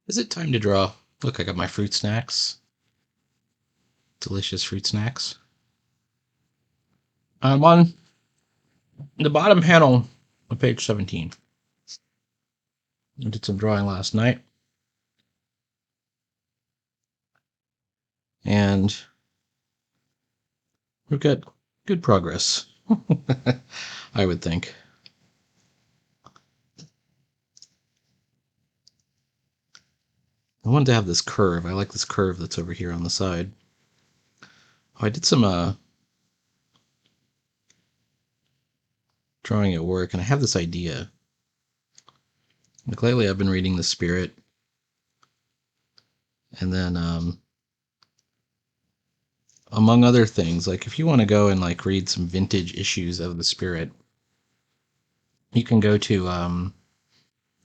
Is it time to draw? Look, I got my fruit snacks. Delicious fruit snacks. I'm on the bottom panel of page 17. I did some drawing last night. And we've got good progress, I would think. I wanted to have this curve. I like this curve that's over here on the side. Oh, I did some drawing at work, and I have this idea. Like lately, I've been reading The Spirit, and then among other things, like if you want to go and like read some vintage issues of The Spirit, you can go to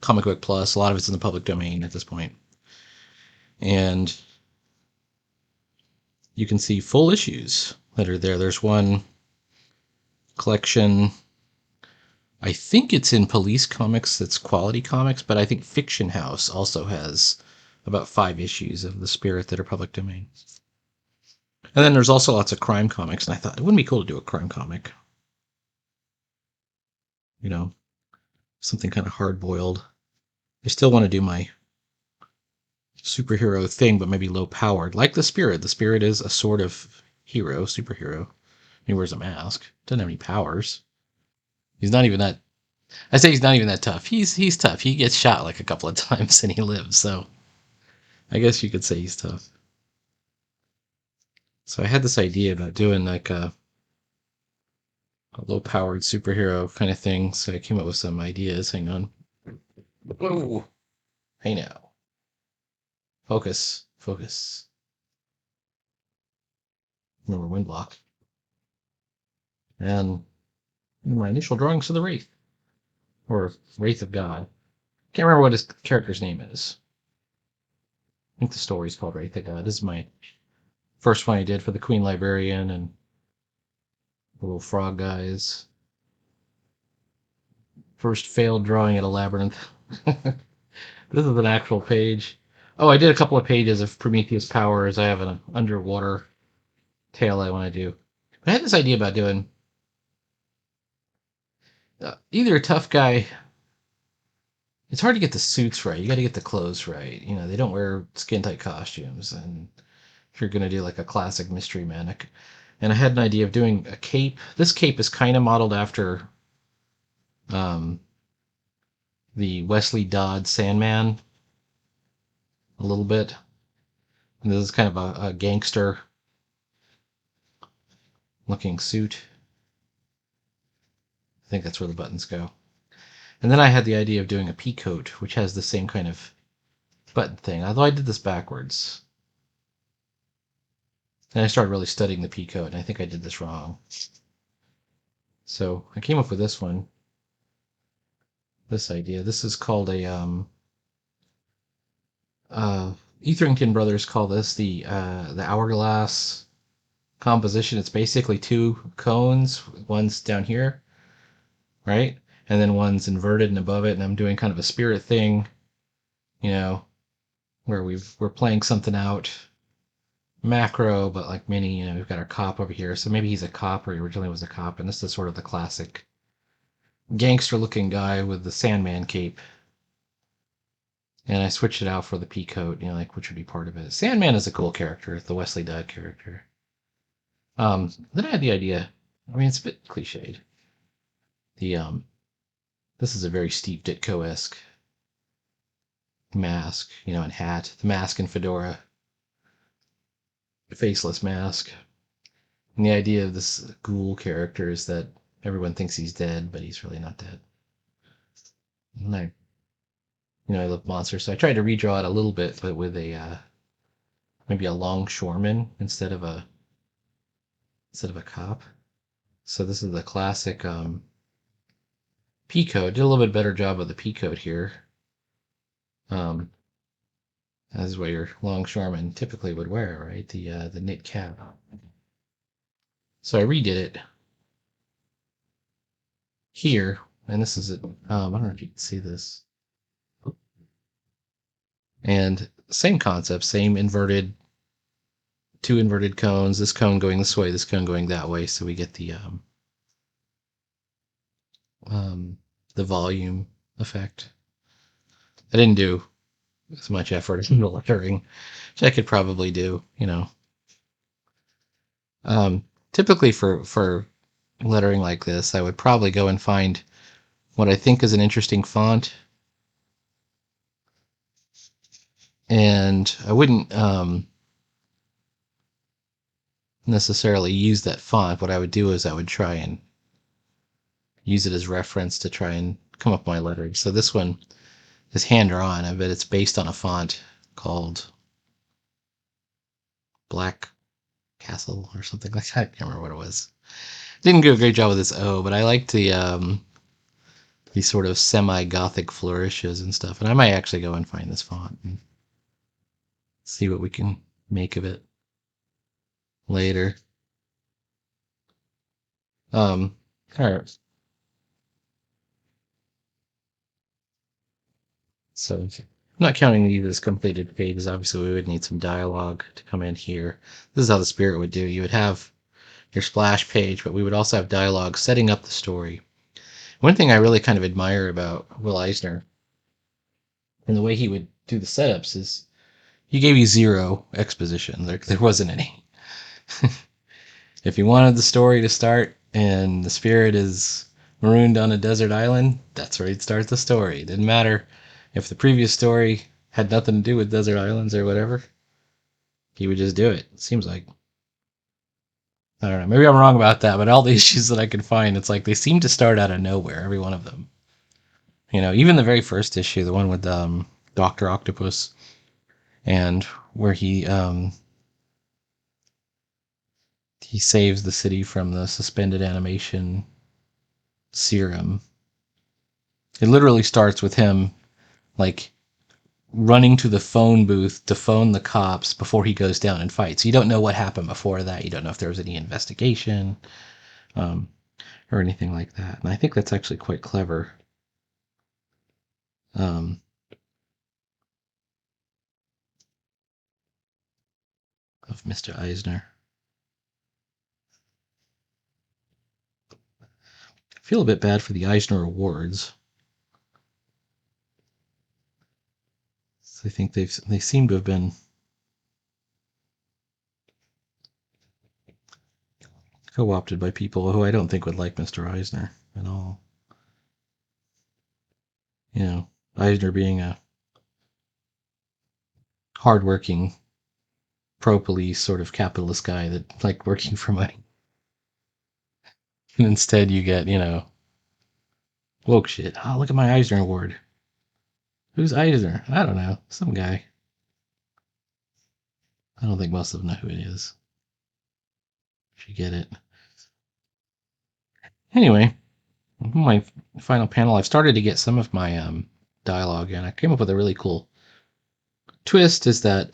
Comic Book Plus. A lot of it's in the public domain at this point, and you can see full issues that are there. There's one collection. I think it's in Police Comics that's Quality Comics, but I think Fiction House also has about 5 issues of The Spirit that are public domain. And then there's also lots of crime comics, and I thought it wouldn't be cool to do a crime comic. You know, something kind of hard-boiled. I still want to do my superhero thing, but maybe low-powered, like The Spirit. The Spirit is a sort of hero, superhero. He wears a mask, doesn't have any powers. He's not even that. I say he's not even that tough. He's tough. He gets shot like a couple of times and he lives, so I guess you could say he's tough. So I had this idea about doing like a low-powered superhero kind of thing. So I came up with some ideas. Hang on. Whoa. Hey now. Focus. Focus. Remember wind block. And my initial drawings of the Wraith. Or Wraith of God. Can't remember what his character's name is. I think the story's called Wraith of God. This is my first one I did for the Queen Librarian and the little frog guys. First failed drawing at a labyrinth. This is an actual page. Oh, I did a couple of pages of Prometheus Powers. I have an underwater tale I want to do. But I had this idea about doing either a tough guy. It's hard to get the suits right. You got to get the clothes right. You know, they don't wear skin tight costumes. And if you're going to do like a classic mystery man, and I had an idea of doing a cape. This cape is kind of modeled after um, the Wesley Dodd Sandman a little bit. And this is kind of a gangster looking suit. I think that's where the buttons go. And then I had the idea of doing a pea coat, which has the same kind of button thing, although I did this backwards. And I started really studying the pea coat, and I think I did this wrong. So I came up with this one, this idea. This is called a Etherington Brothers call this the hourglass composition. It's basically 2 cones. One's down here, right? And then one's inverted and above it. And I'm doing kind of a spirit thing, you know, where we're playing something out macro, but like mini. You know, we've got our cop over here. So maybe he's a cop, or he originally was a cop. And this is sort of the classic gangster looking guy with the Sandman cape. And I switched it out for the pea coat, you know, like which would be part of it. Sandman is a cool character, the Wesley Dodd character. Then I had the idea. I mean, it's a bit cliched. The this is a very Steve Ditko-esque mask, you know, and hat. The mask and fedora, the faceless mask. And the idea of this ghoul character is that everyone thinks he's dead, but he's really not dead. And I love monsters, so I tried to redraw it a little bit, but with a maybe a longshoreman instead of a cop. So this is the classic pea coat. Did a little bit better job of the pea coat here. This is what your longshoreman typically would wear, right? The knit cap. So I redid it here, and this is it. I don't know if you can see this. And same concept, same inverted, two inverted cones, this cone going this way, this cone going that way, so we get um, the volume effect. I didn't do as much effort in the lettering, which I could probably do, you know. Typically for lettering like this, I would probably go and find what I think is an interesting font, and I wouldn't necessarily use that font. What I would do is I would try and use it as reference to try and come up with my lettering. So this one is hand-drawn. I bet it's based on a font called Black Castle or something like that. I can't remember what it was. Didn't do a great job with this O, but I liked the sort of semi-Gothic flourishes and stuff. And I might actually go and find this font and see what we can make of it later. All right. So I'm not counting these as completed pages. Obviously, we would need some dialogue to come in here. This is how the Spirit would do. You would have your splash page, but we would also have dialogue setting up the story. One thing I really kind of admire about Will Eisner and the way he would do the setups is he gave you zero exposition. There wasn't any. If you wanted the story to start and the Spirit is marooned on a desert island, that's where he'd start the story. It didn't matter if the previous story had nothing to do with desert islands or whatever. He would just do it. It seems like. I don't know. Maybe I'm wrong about that, but all the issues that I could find, it's like they seem to start out of nowhere, every one of them. You know, even the very first issue, the one with Doctor Octopus, and where he saves the city from the suspended animation serum. It literally starts with him like running to the phone booth to phone the cops before he goes down and fights. You don't know what happened before that. You don't know if there was any investigation um, or anything like that. And I think that's actually quite clever. Um, of Mr. Eisner. I feel a bit bad for the Eisner Awards. I think they seem to have been co-opted by people who I don't think would like Mr. Eisner at all. You know, Eisner being a hardworking, pro-police sort of capitalist guy that liked working for money. And instead you get, you know, woke shit. Oh, look at my Eisner Award. Who's Eisner? I don't know. Some guy. I don't think most of them know who it is. If you get it. Anyway, my final panel, I've started to get some of my dialogue, and I came up with a really cool twist. Is that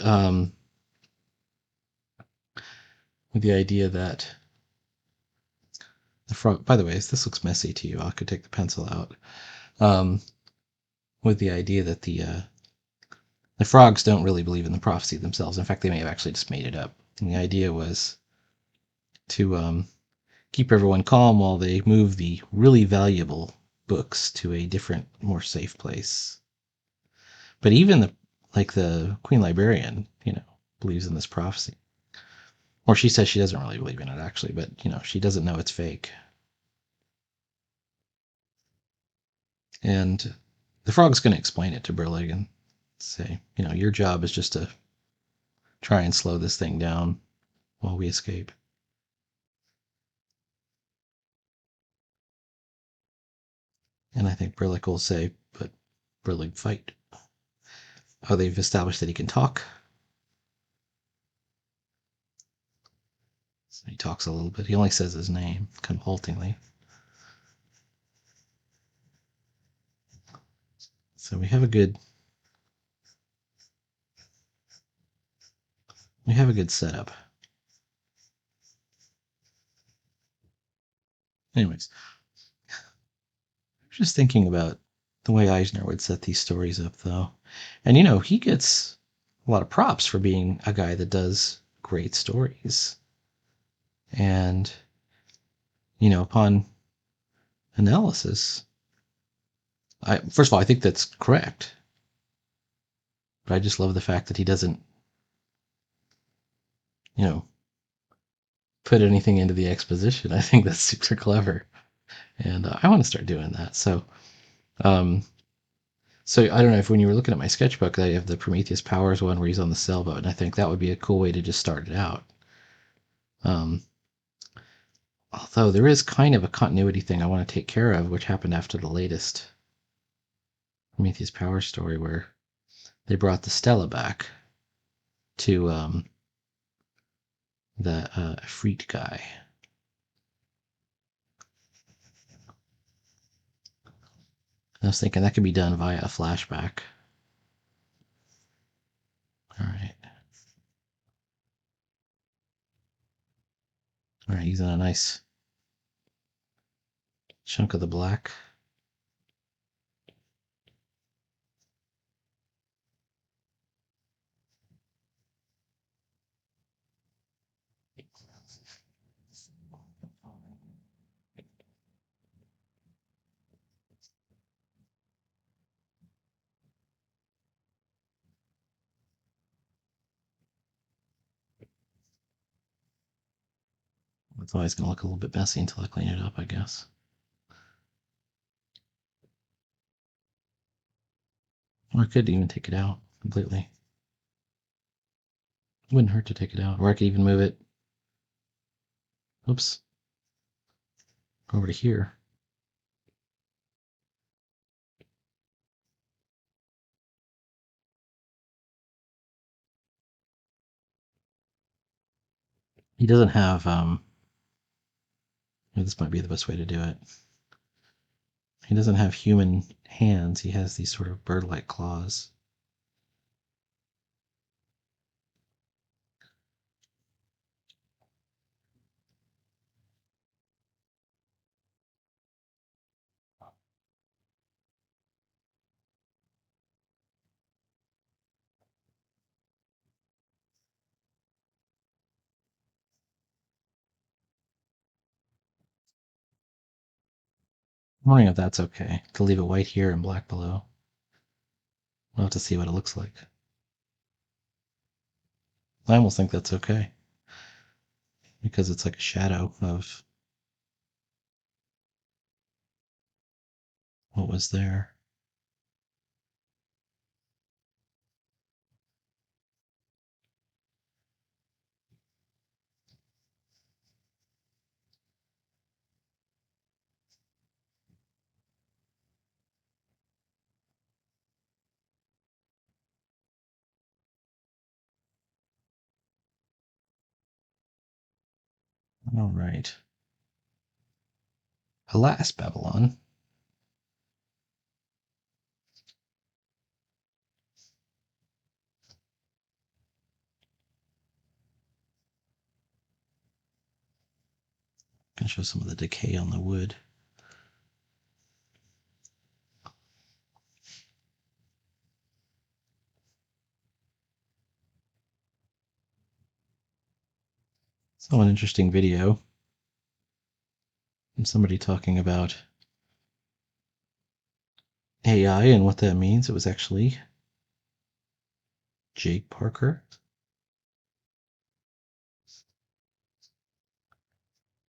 with the idea that the frog. By the way, this looks messy to you. I could take the pencil out. Um, with the idea that the frogs don't really believe in the prophecy themselves. In fact, they may have actually just made it up. And the idea was to keep everyone calm while they move the really valuable books to a different, more safe place. But even the Queen Librarian, you know, believes in this prophecy. Or she says she doesn't really believe in it, actually, but, you know, she doesn't know it's fake. And the frog's going to explain it to Burlig and say, you know, your job is just to try and slow this thing down while we escape. And I think Burlig will say, but Burlig, fight. Oh, they've established that he can talk. So he talks a little bit. He only says his name, kind of haltingly. So we have a good setup. Anyways, I was just thinking about the way Eisner would set these stories up, though. And he gets a lot of props for being a guy that does great stories. And upon analysis, first of all, I think that's correct. But I just love the fact that he doesn't, put anything into the exposition. I think that's super clever, and I want to start doing that. Um, so I don't know if when you were looking at my sketchbook, I have the Prometheus Powers one where he's on the sailboat, and I think that would be a cool way to just start it out. Um, although there is kind of a continuity thing I want to take care of, which happened after the latest Prometheus Powers story, where they brought the Stella back to the Freet guy. I was thinking that could be done via a flashback. All right. All right, he's in a nice chunk of the black. It's always going to look a little bit messy until I clean it up, I guess. Or I could even take it out completely. Wouldn't hurt to take it out. Or I could even move it, oops, over to here. He doesn't have, this might be the best way to do it. He doesn't have human hands. He has these sort of bird-like claws. I'm wondering if that's okay to leave it white here and black below. We'll have to see what it looks like. I almost think that's okay because it's like a shadow of what was there. All right. Alas, Babylon. I can show some of the decay on the wood. So an interesting video from somebody talking about AI and what that means. It was actually Jake Parker.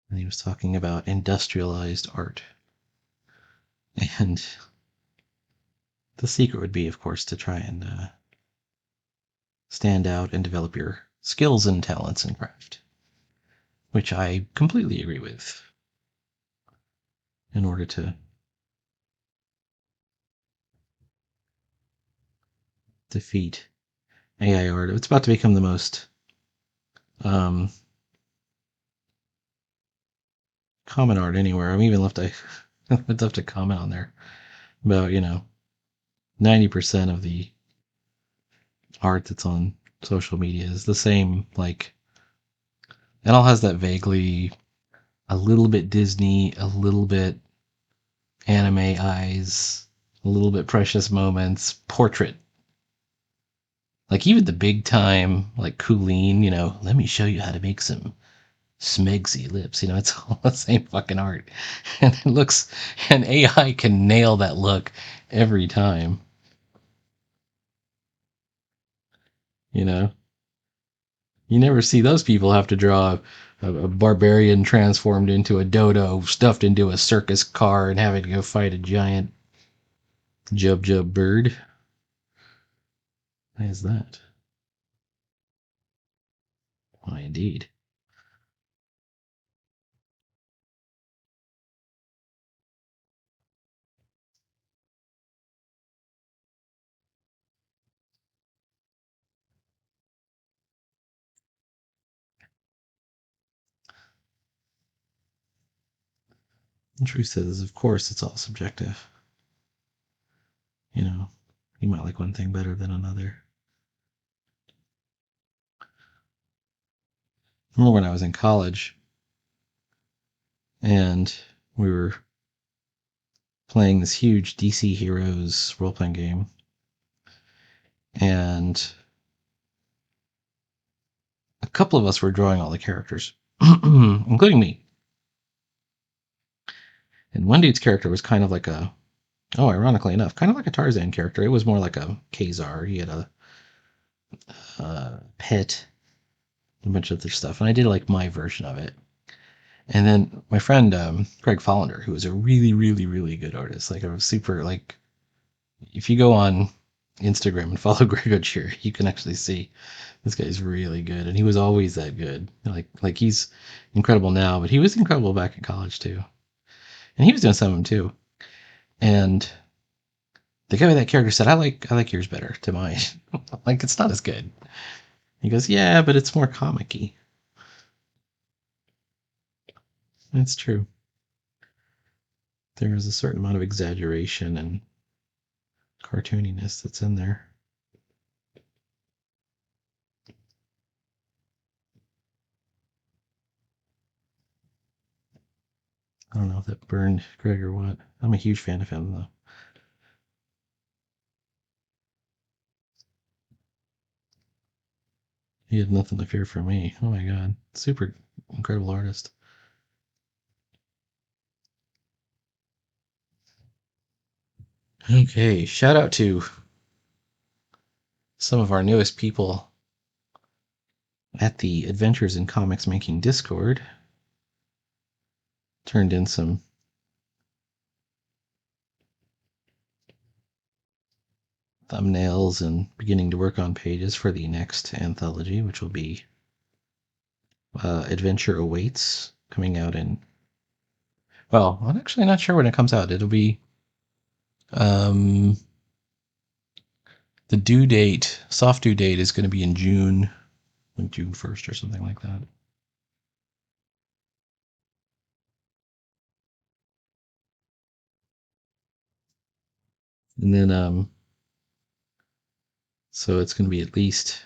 And he was talking about industrialized art. And the secret would be, of course, to try and stand out and develop your skills and talents in craft, which I completely agree with, in order to defeat AI art. It's about to become the most common art anywhere. I'm even left I'd love to comment on there about 90% of the art that's on social media is the same, like, it all has that vaguely a little bit Disney, a little bit anime eyes, a little bit Precious Moments portrait Like even the big time, like Colleen, let me show you how to make some smegsy lips. It's all the same fucking art. And it looks, and AI can nail that look every time, you know? You never see those people have to draw a barbarian transformed into a dodo, stuffed into a circus car, and having to go fight a giant jub jub bird. Why is that? Why, indeed. The truth is, of course, it's all subjective. You know, you might like one thing better than another. I remember when I was in college and we were playing this huge DC Heroes role playing game, and a couple of us were drawing all the characters, including me. And one dude's character was kind of like ironically enough, kind of like a Tarzan character. It was more like a Khazar. He had a pet, a bunch of other stuff, and I did like my version of it. And then my friend Craig Follender, who was a really, really, really good artist, like a super like, if you go on Instagram and follow Greg Ochier, you can actually see this guy's really good, and he was always that good. Like he's incredible now, but he was incredible back in college too, and he was doing some of them too. And the guy with that character said, "I like yours better to mine. Like it's not as good." He goes, "Yeah, but it's more comic-y." It's true. There is a certain amount of exaggeration and cartooniness that's in there. I don't know if that burned Greg or what. I'm a huge fan of him though. He had nothing to fear from me. Oh my god. Super incredible artist. Okay, shout out to some of our newest people at the Adventures in Comics Making Discord. Turned in some thumbnails and beginning to work on pages for the next anthology, which will be Adventure Awaits, coming out in. Well, I'm actually not sure when it comes out. It'll be um, the due date, soft due date is going to be in June, like June 1st or something like that. And then, so it's going to be at least,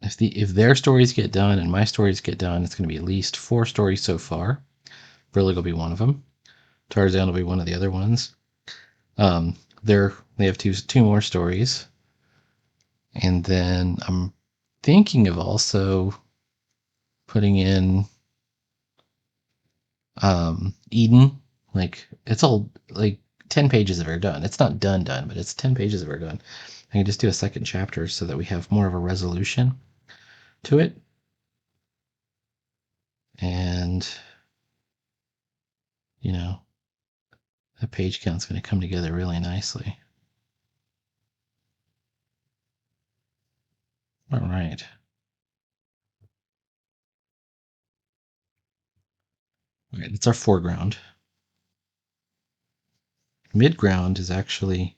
if their stories get done and my stories get done, it's going to be at least 4 stories so far. Verlig will be one of them. Tarzan will be one of the other ones. They have two more stories, and then I'm thinking of also putting in Eden. Like it's all like 10 pages of her done. It's not done, but it's 10 pages of her done. I can just do a second chapter so that we have more of a resolution to it, and you know the page count's going to come together really nicely. All right. All right, it's our foreground. Midground is actually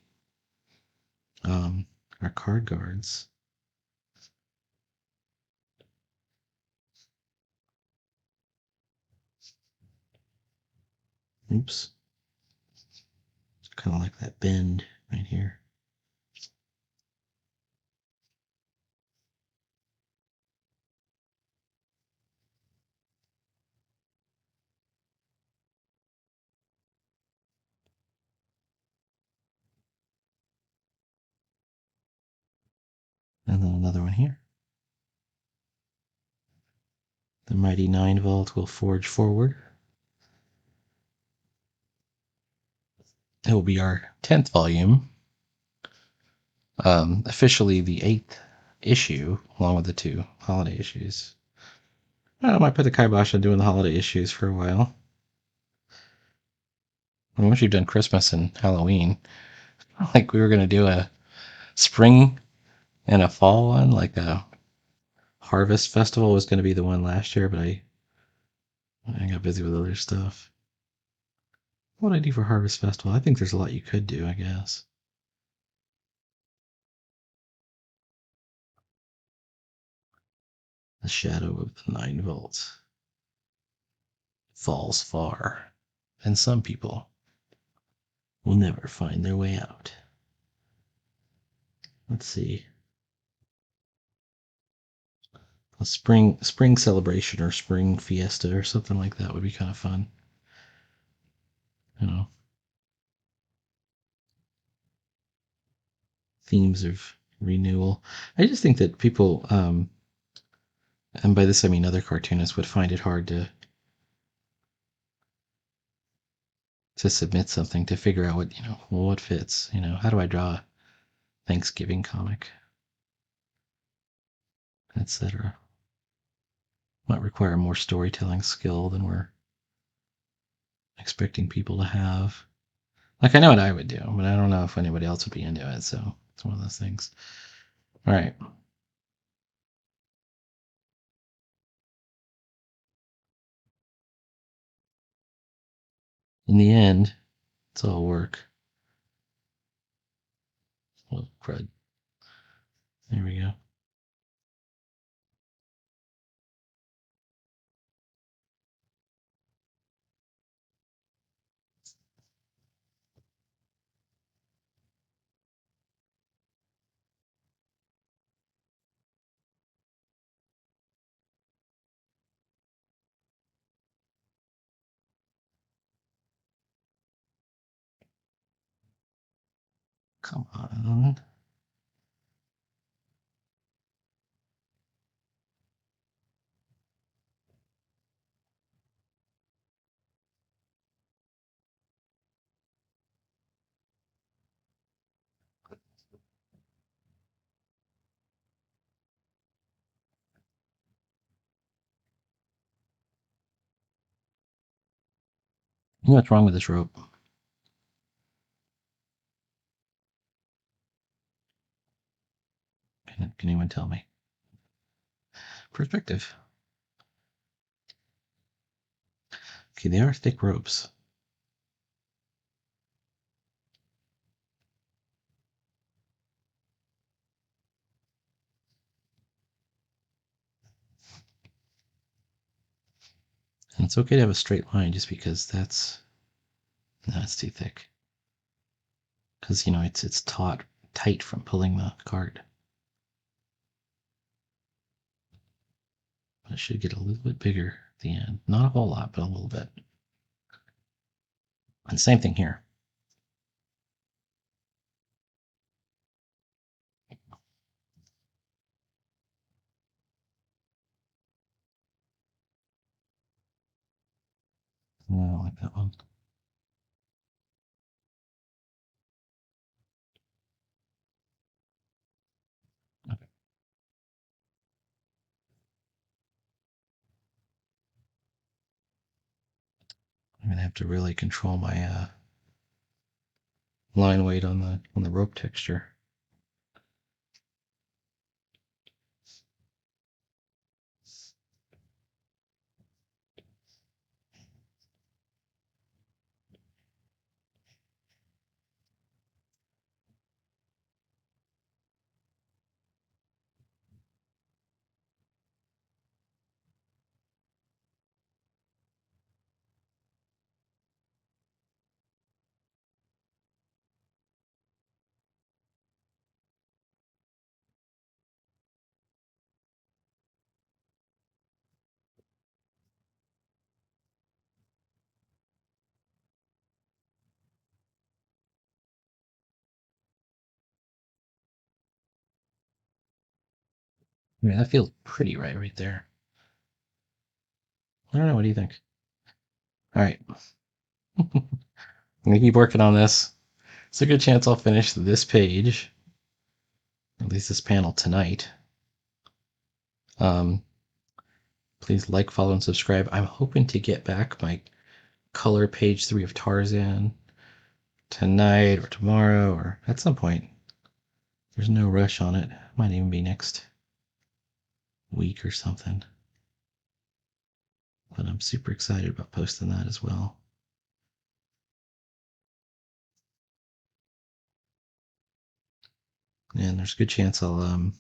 our card guards. Oops. Kind of like that bend right here. And then another one here. The mighty 9 volt will forge forward. It will be our 10th volume. Officially the 8th issue, along with the 2 holiday issues. I might put the kibosh on doing the holiday issues for a while. And once you've done Christmas and Halloween, like we were going to do a spring and a fall one, like a Harvest Festival was going to be the one last year, but I got busy with other stuff. What would I do for Harvest Festival? I think there's a lot you could do, I guess. The shadow of the 9 volts falls far, and some people will never find their way out. Let's see. A spring celebration or spring fiesta or something like that would be kind of fun. You know, themes of renewal. I just think that people, and by this I mean other cartoonists, would find it hard to submit something to figure out what what fits. How do I draw a Thanksgiving comic, etc. Might require more storytelling skill than we're expecting people to have. Like I know what I would do, but I don't know if anybody else would be into it. So it's one of those things. All right. In the end, it's all work. Oh, crud. There we go. Come on. You know what's wrong with this rope? Can anyone tell me? Perspective. Okay, they are thick ropes. And it's okay to have a straight line just because that's too thick. Because it's taut tight from pulling the cart. But it should get a little bit bigger at the end. Not a whole lot, but a little bit. And same thing here. No, I don't like that one. Okay. I'm gonna have to really control my line weight on the rope texture. I mean, that feels pretty right there. I don't know. What do you think? All right. I'm going to keep working on this. It's a good chance I'll finish this page, at least this panel tonight. Please like, follow, and subscribe. I'm hoping to get back my color page 3 of Tarzan tonight or tomorrow or at some point. There's no rush on it. Might even be next week or something. But I'm super excited about posting that as well. And there's a good chance I'll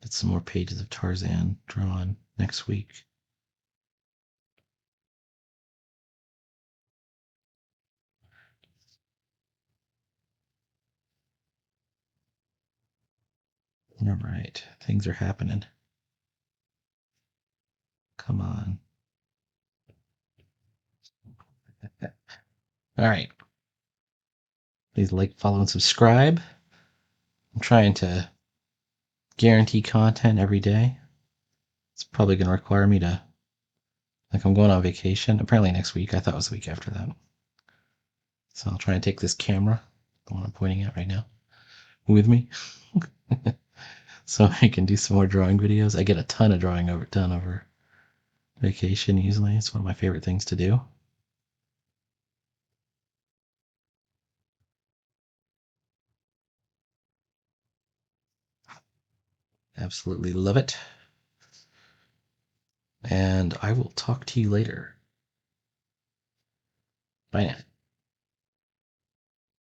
get some more pages of Tarzan drawn next week. All right, things are happening. Come on. All right. Please like, follow, and subscribe. I'm trying to guarantee content every day. It's probably going to require me to, like, I'm going on vacation. Apparently next week. I thought it was the week after that. So I'll try and take this camera, the one I'm pointing at right now, with me. So I can do some more drawing videos. I get a ton of drawing done over vacation usually. It's one of my favorite things to do. Absolutely love it. And I will talk to you later. Bye now.